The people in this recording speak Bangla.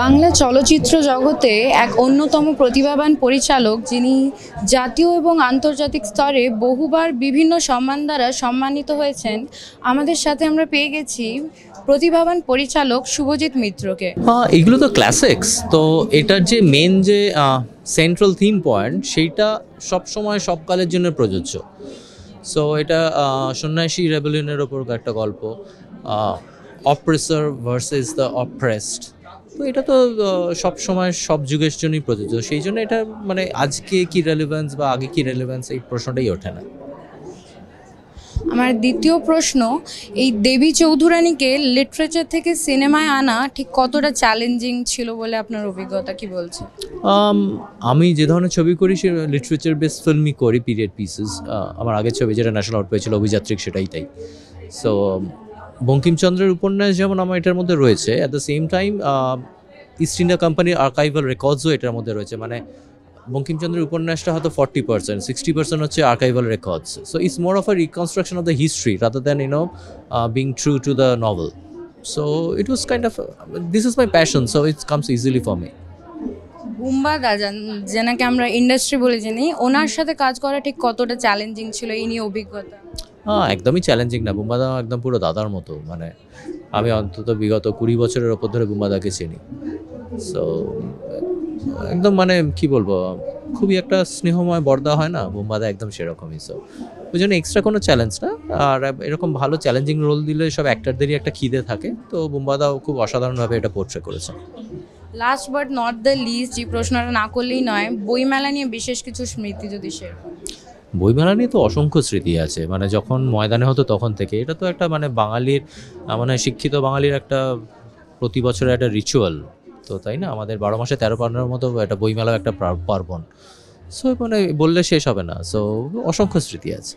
বাংলা চলচ্চিত্র জগতে এক অন্যতম প্রতিভাবান পরিচালক, যিনি জাতীয় এবং আন্তর্জাতিক স্তরে বহুবার বিভিন্ন সম্মান দ্বারা সম্মানিত হয়েছেন। আমাদের সাথে আমরা পেয়ে গেছি প্রতিভাবান পরিচালক শুভজিৎ মিত্রকে। এগুলো তো ক্লাসিক্স। তো এটার যে মেন যে সেন্ট্রাল থিম পয়েন্ট, সেইটা সবসময় সব কালের জন্য প্রযোজ্য। সো এটা সন্ন্যাসী রেবেলিয়নের ওপর একটা গল্প, অপ্রেসার ভার্সেস দ্য অপ্রেসড। তো এটা তো সব সময় সব যুগের জন্যই প্রযোজ্য। সেই জন্য এটা মানে আজকে কি রেলেভেন্স বা আগে কি রেলেভেন্স, এই প্রশ্নটাই ওঠে না। আমার দ্বিতীয় প্রশ্ন, এই দেবী চৌধুরানীকে লিটারেচার থেকে সিনেমায় আনা ঠিক কতটা চ্যালেঞ্জিং ছিল বলে আপনার অভিজ্ঞতা কি বলছে? আমি যে ধরনের ছবি করি সে লিটারেচার বেস ফিল্মই করি, পিরিয়ড পিসেস। আমার আগের ছবি যেটা ন্যাশনাল অ্যাওয়ার্ড পেয়েছিল অভিযাত্রিক, সেটাই তাই। সো বঙ্কিমচন্দ্রের উপন্যাস যেমন আমার এটার মধ্যে রয়েছে, at the same time east India কোম্পানির আর্কাইভাল রেকর্ডসও এটার মধ্যে রয়েছে। মানে বঙ্কিমচন্দ্রের উপন্যাসটা হয়তো 40%, 60% হচ্ছে archival records. So it's more of a reconstruction of the history rather than being true to the novel. So it was kind of, this is my passion, so it comes easily for me. Bumbada, যেনাকে আমরা ইন্ডাস্ট্রি বলে জানি, ওনার সাথে কাজ করা ঠিক কতটা চ্যালেঞ্জিং ছিল, এই নিয়ে অভিজ্ঞতা? একদমই চ্যালেঞ্জিং না। বুম্বাদা একদম পুরো দাদার মতো। মানে আমি অন্তত বিগত 20 বছরের ওপর ধরে বুম্বাদাকে চিনি। সো একদম মানে কি বলবো, খুবই একটা স্নেহময় বর্দা হয় না, বুম্বাদা একদম সেরকমই। সো ওই জন্য এক্সট্রা কোনো চ্যালেঞ্জ না। আর এরকম ভালো চ্যালেঞ্জিং রোল দিলে সব অ্যাক্টরদেরই একটা খিদে থাকে। তো বুম্বাদাও খুব অসাধারণভাবে এটা পোর্ট্রে করেছে। Last but not the least, যে প্রশ্নটা না করলেই নয়, বইমেলা নিয়ে বিশেষ কিছু স্মৃতি যদি শেয়ার করেন। বইমেলা নিয়ে তো অসংখ্য স্মৃতি আছে। মানে যখন ময়দানে হতো তখন থেকে, এটা তো একটা মানে বাঙালির, মানে শিক্ষিত বাঙালির একটা প্রতি বছরের একটা রিচুয়াল। তো তাই না, আমাদের 12 মাসে 13 পার্বণের মতো একটা বইমেলাও একটা পার্বণ। সো মানে বললে শেষ হবে না। সো অসংখ্য স্মৃতি আছে।